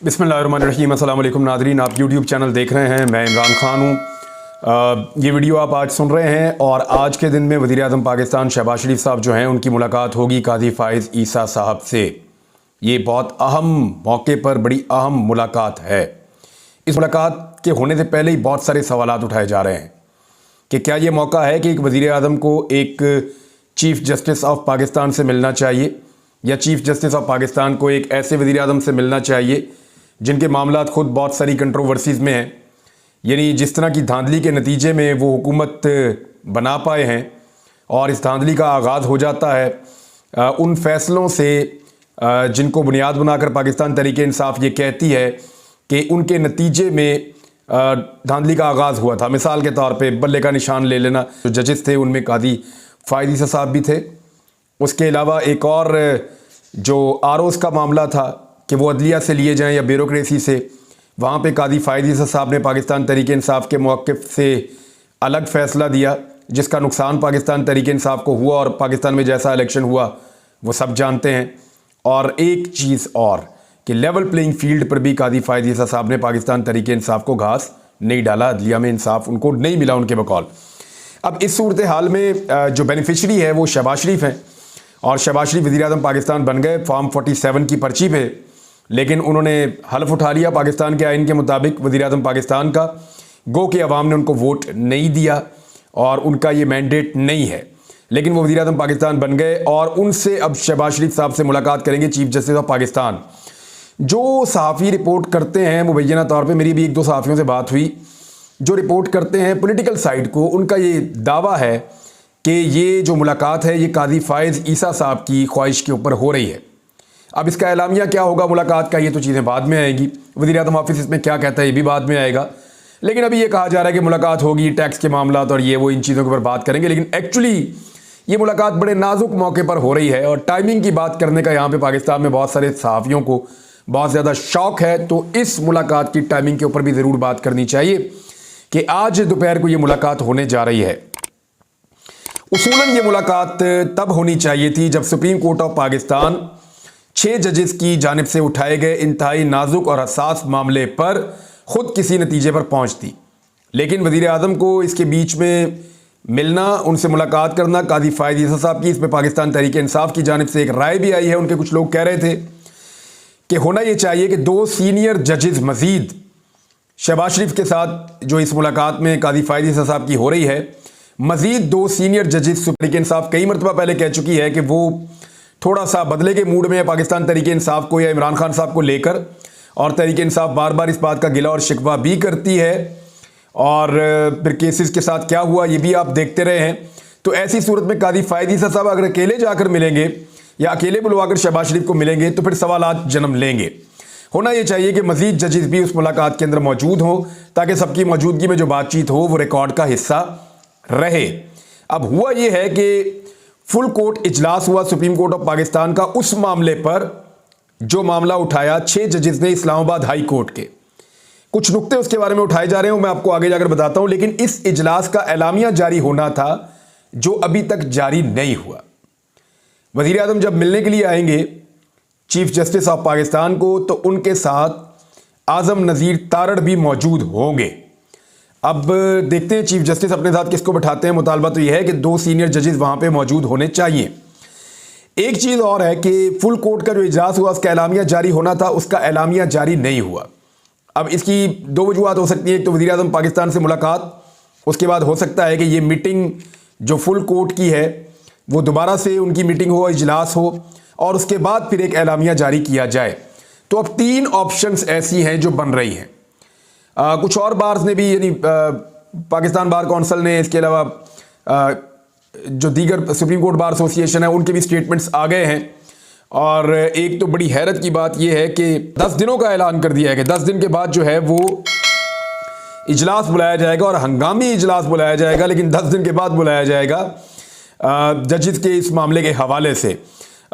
बिस्मिल्लाहिर्रहमानिर्रहीम। अस्सलाम वालेकुम नाज़रीन, आप यूट्यूब चैनल देख रहे हैं। मैं इमरान खान हूँ। ये वीडियो आप आज सुन रहे हैं और आज के दिन में वज़ीर आज़म पाकिस्तान शहबाज शरीफ साहब जो हैं उनकी मुलाकात होगी काजी फ़ाइज़ ईसा साहब से। ये बहुत अहम मौके पर बड़ी अहम मुलाकात है। इस मुलाकात के होने से पहले ही बहुत सारे सवालात उठाए जा रहे हैं कि क्या ये मौका है कि एक वज़ीर आज़म को एक चीफ़ जस्टिस ऑफ पाकिस्तान से मिलना चाहिए या चीफ़ जस्टिस ऑफ पाकिस्तान को एक ऐसे वज़ीर आज़म से मिलना चाहिए जिनके मामलात ख़ुद बहुत सारी कंट्रोवर्सीज़ में हैं, यानी जिस तरह की धांधली के नतीजे में वो हुकूमत बना पाए हैं और इस धांधली का आगाज़ हो जाता है उन फ़ैसलों से जिनको बुनियाद बनाकर पाकिस्तान तहरीक इंसाफ ये कहती है कि उनके नतीजे में धांधली का आगाज़ हुआ था। मिसाल के तौर पे बल्ले का निशान ले लेना। जो जजेस थे उनमें काजी फ़ाइज़ ईसा साहब भी थे। उसके अलावा एक और जो आरोज़ का मामला था कि वो अदलिया से लिए जाएं या ब्यूरोक्रेसी से, वहाँ पे काजी फ़ाइज़ ईसा साहब ने पाकिस्तान तहरीक इंसाफ के मौक़िफ़ से अलग फ़ैसला दिया जिसका नुकसान पाकिस्तान तहरीक इंसाफ को हुआ और पाकिस्तान में जैसा इलेक्शन हुआ वो सब जानते हैं। और एक चीज़ और कि लेवल प्लेइंग फील्ड पर भी काजी फ़ाइज़ ईसा साहब ने पाकिस्तान तहरीक इंसाफ को घास नहीं डाला, अदलिया में इंसाफ उनको नहीं मिला उनके बकौल। अब इस सूरत हाल में जो बेनिफिशरी है वो शहबाज शरीफ हैं और शहबाज शरीफ वज़ीर आज़म पाकिस्तान बन गए फॉर्म 47 की पर्ची पे, लेकिन उन्होंने हलफ उठा लिया पाकिस्तान के आइन के मुताबिक वज़ीर आज़म पाकिस्तान का। गो के अवाम ने उनको वोट नहीं दिया और उनका ये मैंडेट नहीं है, लेकिन वो वज़ीर आज़म पाकिस्तान बन गए और उनसे अब शहबाज शरीफ साहब से मुलाकात करेंगे चीफ़ जस्टिस ऑफ पाकिस्तान। जो सहाफ़ी रिपोर्ट करते हैं मुबैना तौर पर, मेरी भी एक दो सहाफ़ियों से बात हुई जो रिपोर्ट करते हैं पॉलिटिकल साइड को, उनका ये दावा है कि ये जो मुलाकात है ये काजी फ़ाइज़ ईसा साहब की ख्वाहिश के ऊपर हो रही है। अब इसका एलामिया क्या होगा मुलाकात का, ये तो चीज़ें बाद में आएंगी। वज़ीर आज़म ऑफिस इसमें क्या कहता है ये भी बाद में आएगा, लेकिन अभी ये कहा जा रहा है कि मुलाकात होगी, टैक्स के मामला और ये वो इन चीज़ों के ऊपर बात करेंगे। लेकिन एक्चुअली ये मुलाकात बड़े नाजुक मौके पर हो रही है और टाइमिंग की बात करने का यहाँ पर पाकिस्तान में बहुत सारे सहाफ़ियों को बहुत ज़्यादा शौक़ है, तो इस मुलाकात की टाइमिंग के ऊपर भी ज़रूर बात करनी चाहिए कि आज दोपहर को ये मुलाकात होने जा रही है। उसूलन ये मुलाकात तब होनी चाहिए थी जब सुप्रीम कोर्ट ऑफ पाकिस्तान 6 जजेस की जानिब से उठाए गए इंतहाई नाजुक और हसास मामले पर ख़ुद किसी नतीजे पर पहुंचती, लेकिन वज़ीर आज़म को इसके बीच में मिलना, उनसे मुलाकात करना काजी फ़ाइज़ ईसा साहब की, इस पर पाकिस्तान तहरीक इंसाफ की जानिब से एक राय भी आई है। उनके कुछ लोग कह रहे थे कि होना ये चाहिए कि 2 सीनियर जजेस मज़ीद शहबाज शरीफ के साथ जो इस मुलाकात में काजी फ़ाइज़ ईसा साहब की हो रही है, मज़ीद 2 सीनियर जजेस तहरीक इंसाफ कई मरतबा पहले कह चुकी है कि वो थोड़ा सा बदले के मूड में है पाकिस्तान तहरीक इंसाफ को या इमरान खान साहब को लेकर, और तहरीक इंसाफ बार बार इस बात का गिला और शिकवा भी करती है और फिर केसेस के साथ क्या हुआ ये भी आप देखते रहे हैं। तो ऐसी सूरत में काजी फ़ाइज़ ईसा साहब अगर अकेले जाकर मिलेंगे या अकेले बुलवाकर शहबाज शरीफ को मिलेंगे तो फिर सवालात जन्म लेंगे। होना ये चाहिए कि मज़ीद जजेस भी उस मुलाकात के अंदर मौजूद हों ताकि सबकी मौजूदगी में जो बातचीत हो वो रिकॉर्ड का हिस्सा रहे। अब हुआ ये है कि फुल कोर्ट इजलास हुआ सुप्रीम कोर्ट ऑफ पाकिस्तान का उस मामले पर जो मामला उठाया 6 जजेस ने इस्लामाबाद हाई कोर्ट के। कुछ नुक्ते उसके बारे में उठाए जा रहे हैं, मैं आपको आगे जाकर बताता हूं, लेकिन इस इजलास का एलामिया जारी होना था जो अभी तक जारी नहीं हुआ। वज़ीर आज़म जब मिलने के लिए आएंगे चीफ जस्टिस ऑफ पाकिस्तान को तो उनके साथ आज़म नज़ीर तारड़ भी मौजूद होंगे। अब देखते हैं चीफ जस्टिस अपने साथ किसको बैठाते हैं। मुतालबा तो यह है कि 2 सीनियर जजेस वहाँ पे मौजूद होने चाहिए। एक चीज़ और है कि फुल कोर्ट का जो इजलास हुआ उसका एलामिया जारी होना था, उसका एलामिया जारी नहीं हुआ। अब इसकी 2 वजूहत हो सकती है। एक तो वज़ीर आज़म पाकिस्तान से मुलाकात, उसके बाद हो सकता है कि ये मीटिंग जो फुल कोर्ट की है वो दोबारा से उनकी मीटिंग हो, इजलास हो और उसके बाद फिर एक एलामिया जारी किया जाए। तो अब 3 ऑप्शंस ऐसी हैं जो बन रही हैं। कुछ और बार्स ने भी, यानी पाकिस्तान बार कौंसिल ने, इसके अलावा जो दीगर सुप्रीम कोर्ट बार एसोसिएशन है उनके भी स्टेटमेंट्स आ गए हैं। और एक तो बड़ी हैरत की बात यह है कि 10 दिनों का ऐलान कर दिया है कि 10 दिन के बाद जो है वो इजलास बुलाया जाएगा और हंगामी इजलास बुलाया जाएगा, लेकिन 10 दिन के बाद बुलाया जाएगा जजेस के इस मामले के हवाले से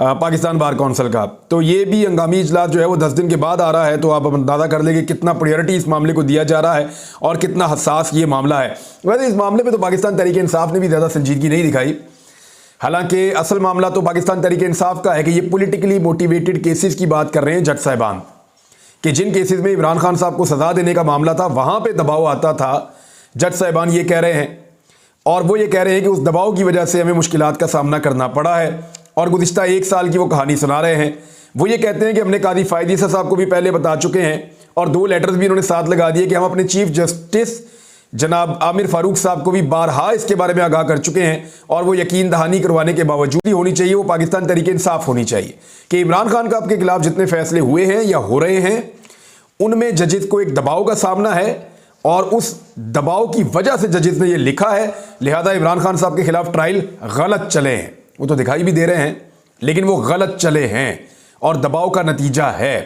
पाकिस्तान बार कौंसिल का। तो ये भी हंगामी इजलास जो है वो 10 दिन के बाद आ रहा है। तो आप अंदाज़ा कर लेंगे कितना प्रायोरिटी इस मामले को दिया जा रहा है और कितना हसास ये मामला है। वैसे इस मामले पे तो पाकिस्तान तहरीक इंसाफ ने भी ज़्यादा संजीदगी नहीं दिखाई, हालांकि असल मामला तो पाकिस्तान तहरीक इंसाफ का है कि ये पॉलिटिकली मोटिवेटेड केसेस की बात कर रहे हैं जज साहिबान کہ جن کیسز میں عمران خان صاحب کو سزا دینے کا معاملہ تھا وہاں پہ دباؤ آتا تھا، جج صاحبان یہ کہہ رہے ہیں، اور وہ یہ کہہ رہے ہیں کہ اس دباؤ کی وجہ سے ہمیں مشکلات کا سامنا کرنا پڑا ہے، اور گزشتہ 1 سال کی وہ کہانی سنا رہے ہیں۔ وہ یہ کہتے ہیں کہ ہم نے قاضی فائد عیسیٰ صاحب کو بھی پہلے بتا چکے ہیں، اور 2 لیٹرز بھی انہوں نے ساتھ لگا دیے کہ ہم اپنے چیف جسٹس جناب عامر فاروق صاحب کو بھی بارہا اس کے بارے میں آگاہ کر چکے ہیں، اور وہ یقین دہانی کروانے کے باوجود ہی ہونی چاہیے، وہ پاکستان تحریک انصاف ہونی چاہیے کہ عمران خان کا آپ کے خلاف جتنے فیصلے ہوئے ہیں یا ہو رہے ہیں ان میں ججز کو ایک دباؤ کا سامنا ہے، اور اس دباؤ کی وجہ سے ججز نے یہ لکھا ہے، لہذا عمران خان صاحب کے خلاف ٹرائل غلط چلے ہیں۔ وہ تو دکھائی بھی دے رہے ہیں لیکن وہ غلط چلے ہیں اور دباؤ کا نتیجہ ہے۔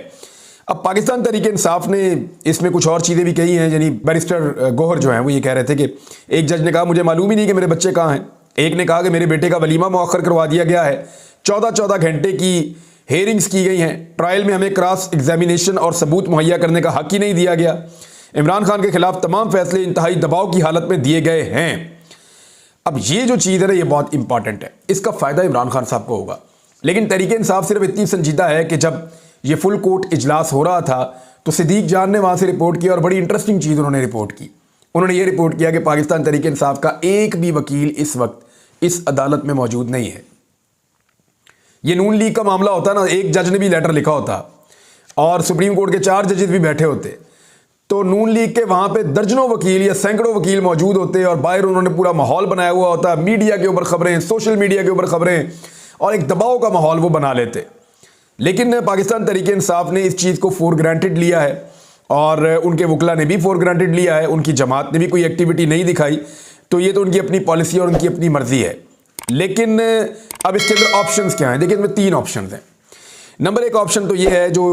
اب پاکستان تحریک انصاف نے اس میں کچھ اور چیزیں بھی کہی ہیں، یعنی بیرسٹر گوہر جو ہیں وہ یہ کہہ رہے تھے کہ ایک جج نے کہا مجھے معلوم ہی نہیں کہ میرے بچے کہاں ہیں، ایک نے کہا کہ میرے بیٹے کا ولیمہ مؤخر کروا دیا گیا ہے، 14 گھنٹے کی ہیئرنگز کی گئی ہیں، ٹرائل میں ہمیں کراس ایگزامینیشن اور ثبوت مہیا کرنے کا حق ہی نہیں دیا گیا، عمران خان کے خلاف تمام فیصلے انتہائی دباؤ کی حالت میں دیے گئے ہیں۔ اب یہ جو چیز ہے نا یہ بہت امپورٹنٹ ہے، اس کا فائدہ عمران خان صاحب کو ہوگا، لیکن تحریک انصاف صرف اتنی سنجیدہ ہے کہ جب یہ فل کورٹ اجلاس ہو رہا تھا تو صدیق جان نے وہاں سے رپورٹ کیا، اور بڑی انٹرسٹنگ چیز انہوں نے رپورٹ کی، انہوں نے یہ رپورٹ کیا کہ پاکستان تحریک انصاف کا ایک بھی وکیل اس وقت اس عدالت میں موجود نہیں ہے۔ یہ نون لیگ کا معاملہ ہوتا نا، ایک جج نے بھی لیٹر لکھا ہوتا اور سپریم کورٹ کے 4 ججز بھی بیٹھے ہوتے تو نون لیگ کے وہاں پہ درجنوں وکیل یا سینکڑوں وکیل موجود ہوتے، اور باہر انہوں نے پورا ماحول بنایا ہوا ہوتا، میڈیا کے اوپر خبریں، سوشل میڈیا کے اوپر خبریں، اور ایک دباؤ کا ماحول وہ بنا لیتے۔ لیکن پاکستان تحریک انصاف نے اس چیز کو فور گرانٹڈ لیا ہے، اور ان کے وکلا نے بھی فور گرانٹڈ لیا ہے، ان کی جماعت نے بھی کوئی ایکٹیویٹی نہیں دکھائی، تو یہ تو ان کی اپنی پالیسی اور ان کی اپنی مرضی ہے۔ لیکن اب اس کے اندر آپشنز کیا ہیں؟ دیکھیں اس میں 3 آپشنز ہیں۔ نمبر 1 آپشن تو یہ ہے جو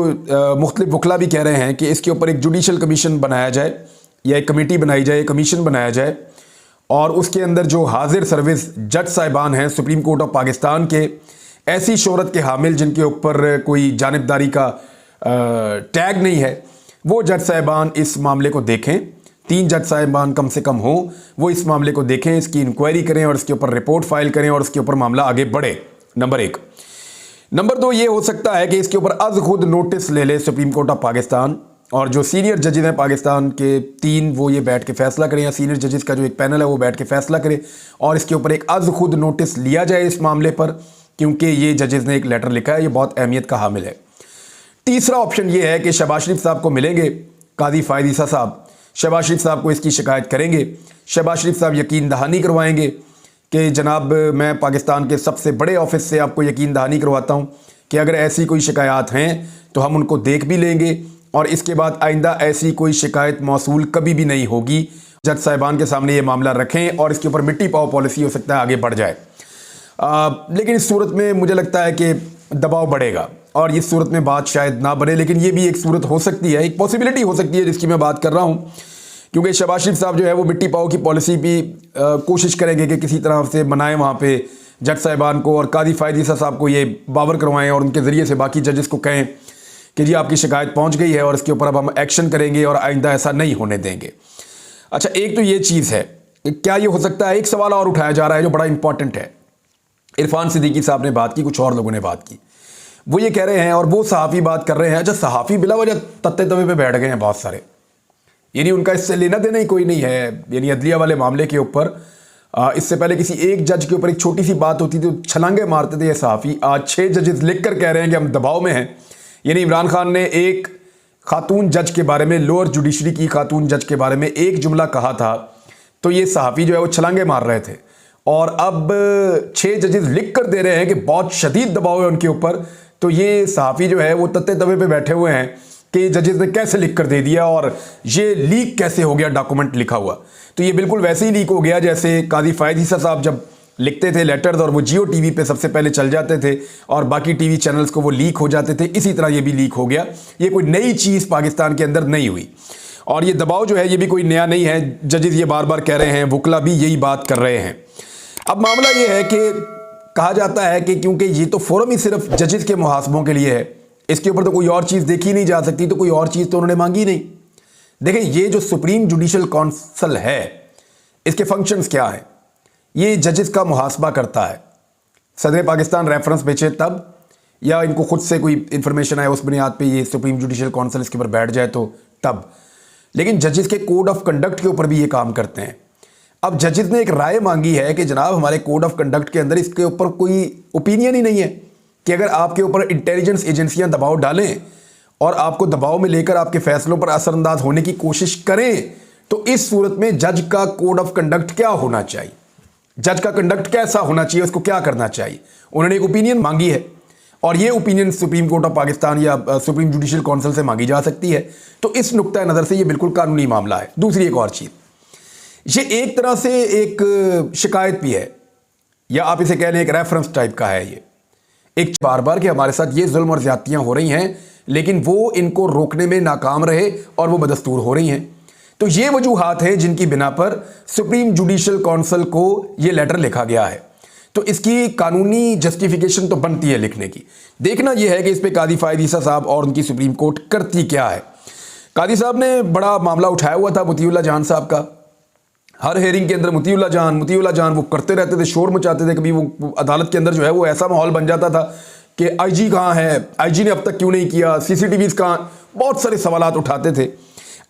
مختلف وکلا بھی کہہ رہے ہیں کہ اس کے اوپر ایک جوڈیشل کمیشن بنایا جائے، یا ایک کمیٹی بنائی جائے، کمیشن بنایا جائے، اور اس کے اندر جو حاضر سروس جج صاحبان ہیں سپریم کورٹ آف پاکستان کے، ایسی شہرت کے حامل جن کے اوپر کوئی جانبداری کا ٹیگ نہیں ہے، وہ جج صاحبان اس معاملے کو دیکھیں، 3 جج صاحبان کم سے کم ہوں، وہ اس معاملے کو دیکھیں، اس کی انکوائری کریں اور اس کے اوپر رپورٹ فائل کریں اور اس کے اوپر معاملہ آگے بڑھے۔ نمبر 1۔ نمبر 2 یہ ہو سکتا ہے کہ اس کے اوپر از خود نوٹس لے لے سپریم کورٹ آف پاکستان، اور جو سینئر ججز ہیں پاکستان کے 3 وہ یہ بیٹھ کے فیصلہ کریں، یا سینئر ججز کا جو ایک پینل ہے وہ بیٹھ کے فیصلہ کرے، اور اس کے اوپر ایک از خود نوٹس لیا جائے اس معاملے پر، کیونکہ یہ ججز نے ایک لیٹر لکھا ہے، یہ بہت اہمیت کا حامل ہے۔ تیسرا آپشن یہ ہے کہ شہباز شریف صاحب کو ملیں گے قاضی فائد عیسیٰ صاحب، شہباز شریف صاحب کو اس کی شکایت کریں گے، شہباز شریف صاحب یقین دہانی کروائیں گے کہ جناب میں پاکستان کے سب سے بڑے آفس سے آپ کو یقین دہانی کرواتا ہوں کہ اگر ایسی کوئی شکایات ہیں تو ہم ان کو دیکھ بھی لیں گے، اور اس کے بعد آئندہ ایسی کوئی شکایت موصول کبھی بھی نہیں ہوگی۔ جج صاحبان کے سامنے یہ معاملہ رکھیں اور اس کے اوپر مٹی پاؤ پالیسی ہو سکتا ہے آگے بڑھ جائے، لیکن اس صورت میں مجھے لگتا ہے کہ دباؤ بڑھے گا، اور اس صورت میں بات شاید نہ بڑھے، لیکن یہ بھی ایک صورت ہو سکتی ہے، ایک پاسبلٹی ہو سکتی ہے جس کی میں بات کر رہا ہوں، کیونکہ شہباز شریف صاحب جو ہے وہ مٹی پاؤ کی پالیسی بھی کوشش کریں گے کہ کسی طرح سے منائیں وہاں پہ جج صاحبان کو، اور قاضی فائد عیسیٰ صاحب کو یہ باور کروائیں اور ان کے ذریعے سے باقی ججز کو کہیں کہ جی آپ کی شکایت پہنچ گئی ہے اور اس کے اوپر اب ہم ایکشن کریں گے اور آئندہ ایسا نہیں ہونے دیں گے۔ اچھا، ایک تو یہ چیز ہے، کیا یہ ہو سکتا ہے؟ ایک سوال اور اٹھایا جا رہا ہے جو بڑا امپورٹنٹ ہے، عرفان صدیقی صاحب نے بات کی، کچھ اور لوگوں نے بات کی، وہ یہ کہہ رہے ہیں اور وہ صحافی بات کر رہے ہیں، اچھا صحافی بلا وجہ تتے توے پہ بیٹھ گئے ہیں بہت سارے، یعنی ان کا اس سے لینا دینا ہی کوئی نہیں ہے، یعنی عدلیہ والے معاملے کے اوپر اس سے پہلے کسی ایک جج کے اوپر ایک چھوٹی سی بات ہوتی تھی تو چھلانگے مارتے تھے یہ صحافی، آج 6 ججز لکھ کر کہہ رہے ہیں کہ ہم دباؤ میں ہیں۔ یعنی عمران خان نے ایک خاتون جج کے بارے میں، لوور جوڈیشری کی خاتون جج کے بارے میں ایک جملہ کہا تھا تو یہ صحافی جو ہے وہ چھلانگے مار رہے تھے، اور اب 6 ججز لکھ کر دے رہے ہیں کہ بہت شدید دباؤ ہے ان کے اوپر، تو یہ صحافی جو ہے وہ تتے توے پہ بیٹھے ہوئے ہیں کہ ججز نے کیسے لکھ کر دے دیا اور یہ لیک کیسے ہو گیا ڈاکومنٹ لکھا ہوا۔ تو یہ بالکل ویسے ہی لیک ہو گیا جیسے قاضی فائد عیسیٰ صاحب جب لکھتے تھے لیٹرز اور وہ جیو ٹی وی پہ سب سے پہلے چل جاتے تھے اور باقی ٹی وی چینلز کو وہ لیک ہو جاتے تھے، اسی طرح یہ بھی لیک ہو گیا۔ یہ کوئی نئی چیز پاکستان کے اندر نہیں ہوئی، اور یہ دباؤ جو ہے یہ بھی کوئی نیا نہیں ہے، ججز یہ بار بار کہہ رہے ہیں، وکلا بھی یہی بات کر رہے ہیں۔ اب معاملہ یہ ہے کہ کہا جاتا ہے کہ کیونکہ یہ تو فورم ہی صرف ججز کے محاسبوں کے لیے ہے، اس کے اوپر تو کوئی اور چیز دیکھی نہیں جا سکتی، تو کوئی اور چیز تو انہوں نے مانگی نہیں۔ دیکھیں یہ جو سپریم جوڈیشل کونسل ہے، اس کے فنکشنز کیا ہیں؟ یہ ججز کا محاسبہ کرتا ہے، صدر پاکستان ریفرنس بھیجے تب، या इनको खुद से कोई इन्फॉर्मेशन आए उस बुनियाद पे ये सुप्रीम जुडिशल काउंसिल इसके ऊपर बैठ जाए तो तब। लेकिन जजेस के कोड ऑफ कंडक्ट के ऊपर भी ये काम करते हैं। अब जजेस ने एक राय मांगी है कि जनाब हमारे कोड ऑफ कंडक्ट के अंदर इसके ऊपर कोई ओपिनियन ही नहीं है कि अगर आपके ऊपर इंटेलिजेंस एजेंसियां दबाव डालें और आपको दबाव में लेकर आपके फैसलों पर असरअंदाज होने की कोशिश करें तो इस सूरत में जज का कोड ऑफ कंडक्ट क्या होना चाहिए, जज का कंडक्ट कैसा होना चाहिए, उसको क्या करना चाहिए। उन्होंने एक ओपिनियन मांगी है और ये opinion supreme court of Pakistan या सुप्रीम जुडिशल काउंसिल से मांगी जा सकती है। तो इस नुक्ता नज़र से ये बिल्कुल कानूनी मामला है। दूसरी एक और चीज़, ये एक तरह से एक शिकायत भी है या आप इसे कह लें एक रेफरेंस टाइप का है। ये एक बार बार कि हमारे साथ ये जुल्म और ज्यादतियां हो रही हैं लेकिन वो इनको रोकने में नाकाम रहे और वो बदस्तूर हो रही हैं। तो ये वजूहात हैं जिनकी बिना पर सुप्रीम जुडिशल काउंसिल को ये लेटर लिखा गया है। तो इसकी कानूनी जस्टिफिकेशन तो बनती है लिखने की। देखना यह है कि इस पे कादी फायद ईसा साहब और उनकी सुप्रीम कोर्ट करती क्या है। कादी साहब ने बड़ा मामला उठाया हुआ था मुतीउल्लाह जान साहब का। हर हेयरिंग के अंदर मुतीउल्लाह जान वो करते रहते थे, शोर मचाते थे। कभी वो अदालत के अंदर जो है वो ऐसा माहौल बन जाता था कि आईजी कहाँ है, आईजी ने अब तक क्यों नहीं किया, सीसीटीवी कहाँ, बहुत सारे सवालात उठाते थे।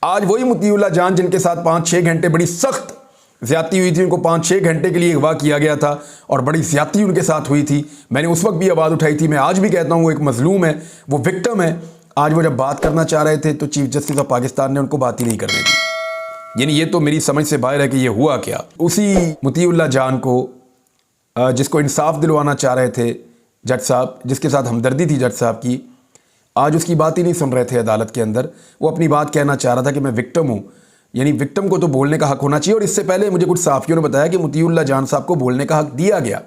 आज वही मुतीउल्लाह जान जिनके साथ 5-6 घंटे बड़ी सख्त ज्यादती हुई थी, उनको 5-6 घंटे के लिए अगवा किया गया था और बड़ी ज्यादती उनके साथ हुई थी। मैंने उस वक्त भी आवाज़ उठाई थी, मैं आज भी कहता हूँ वो एक मजलूम है, वो विक्टिम है। आज वो जब बात करना चाह रहे थे तो चीफ जस्टिस ऑफ पाकिस्तान ने उनको बात ही नहीं करने दी। यानी ये तो मेरी समझ से बाहर है कि ये हुआ क्या। उसी मुतीउल्लाह जान को जिसको इंसाफ दिलवाना चाह रहे थे जज साहब, जिसके साथ हमदर्दी थी जज साहब की, आज उसकी बात ही नहीं सुन रहे थे अदालत के अंदर। वो अपनी बात कहना चाह रहा था कि मैं विक्टिम हूँ। यानी विक्टिम को तो बोलने का हक होना चाहिए। और इससे पहले मुझे कुछ सहाफ़ियों ने बताया कि मुतीउल्लाह जान साहब को बोलने का हक दिया गया,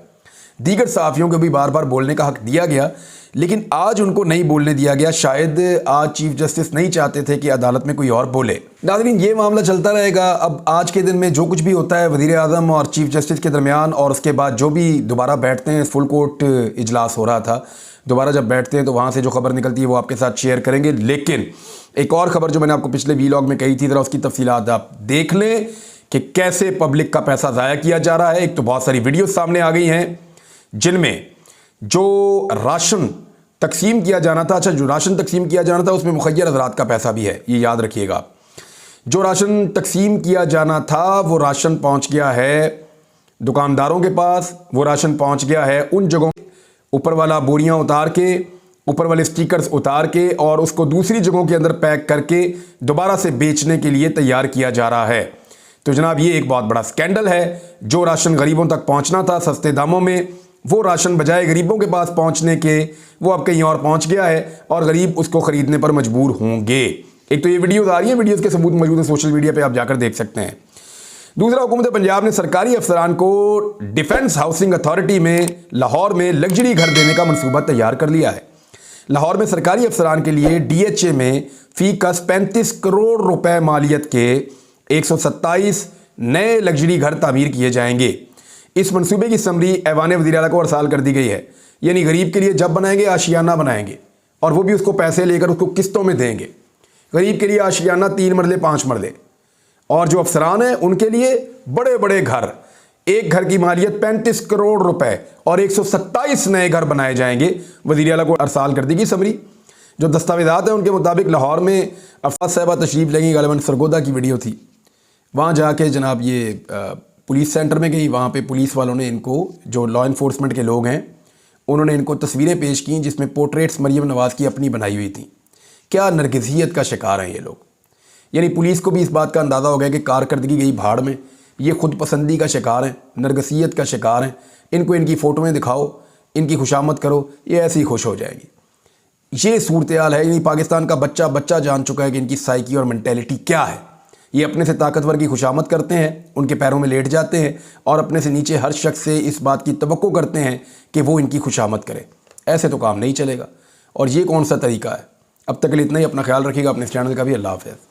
दीगर सहाफ़ियों को भी बार बार बोलने का हक दिया गया, लेकिन आज उनको नहीं बोलने दिया गया। शायद आज चीफ जस्टिस नहीं चाहते थे कि अदालत में कोई और बोले। नाज़रीन, ये मामला चलता रहेगा। अब आज के दिन में जो कुछ भी होता है वज़ीर आज़म और चीफ जस्टिस के दरमियान, और उसके बाद जो भी दोबारा बैठते हैं, फुल कोर्ट इजलास हो रहा था, दोबारा जब बैठते हैं तो वहाँ से जो खबर निकलती है वो आपके साथ शेयर करेंगे। लेकिन एक और खबर जो मैंने आपको पिछले वीलॉग में कही थी, ज़रा उसकी तफसीलात आप देख लें कि कैसे पब्लिक का पैसा ज़ाया किया जा रहा है। एक तो बहुत सारी वीडियो सामने आ गई हैं जिनमें जो राशन तकसीम किया जाना था, अच्छा जो राशन तकसीम किया जाना था उसमें मुखय्यर हज़रात का पैसा भी है, ये याद रखिएगा आप। जो राशन तकसीम किया जाना था वो राशन पहुंच गया है दुकानदारों के पास, वो राशन पहुंच गया है उन जगहों, ऊपर वाला बोरियां उतार के, ऊपर वाले स्टिकर्स उतार के और उसको दूसरी जगहों के अंदर पैक करके दोबारा से बेचने के लिए तैयार किया जा रहा है। तो जनाब ये एक बहुत बड़ा स्कैंडल है। जो राशन गरीबों तक पहुंचना था सस्ते दामों में, वो राशन बजाय गरीबों के पास पहुंचने के वो अब कहीं और पहुंच गया है और गरीब उसको खरीदने पर मजबूर होंगे। एक तो ये वीडियोस आ रही हैं, वीडियोस के सबूत मौजूद हैं सोशल मीडिया पे, आप जाकर देख सकते हैं। दूसरा, हुकूमत पंजाब ने सरकारी अफसरान को डिफेंस हाउसिंग अथॉरिटी में लाहौर में लग्जरी घर देने का मनसूबा तैयार कर लिया है। लाहौर में सरकारी अफसरान के लिए DHA में फी कस 35 करोड़ रुपए मालियत के 127 नए लग्जरी घर तामीर किए जाएंगे। इस मनसूबे की समरी ऐवान वज़ीर आला को अरसाल कर दी गई है। यानी गरीब के लिए जब बनाएंगे आशियाना बनाएंगे और वो भी उसको पैसे लेकर उसको किस्तों में देंगे। गरीब के लिए आशियाना 3 मरले 5 मरले, और जो अफसरान हैं उनके लिए बड़े बड़े घर। एक घर की मालियत 35 करोड़ रुपए और 127 नए घर बनाए जाएंगे। वज़ीर आला को अरसाल कर दी गई समरी। जो दस्तावेज़ात हैं उनके मुताबिक लाहौर में अफसाद साहिबा तशरीफ़ लेंगी, गालिबन सरगोदा की वीडियो थी, वहाँ जाके जनाब ये पुलिस सेंटर में गई। वहाँ पे पुलिस वालों ने इनको, जो लॉ इन्फोर्समेंट के लोग हैं, उन्होंने इनको तस्वीरें पेश की जिसमें पोर्ट्रेट्स मरीम नवाज़ की अपनी बनाई हुई थी। क्या नरगिसियत का शिकार हैं ये लोग। यानी पुलिस को भी इस बात का अंदाज़ा हो गया कि कारकर्दगी गई भाड़ में, ये खुद पसंदी का शिकार हैं, नरगिसियत का शिकार हैं। इनको इनकी फ़ोटोएँ दिखाओ, इनकी खुशामद करो, ये ऐसे ही खुश हो जाएगी। ये सूरत हाल है। यानी पाकिस्तान का बच्चा जान चुका है कि इनकी साइकी और मेंटेलिटी क्या है। ये अपने से ताकतवर की खुशामद करते हैं, उनके पैरों में लेट जाते हैं और अपने से नीचे हर शख्स से इस बात की तवक्को करते हैं कि वो इनकी खुशामद करे। ऐसे तो काम नहीं चलेगा और ये कौन सा तरीका है। अब तक के लिए इतना ही। अपना ख्याल रखिएगा, अपने इस चैनल का भी। अल्लाह हाफ़िज़।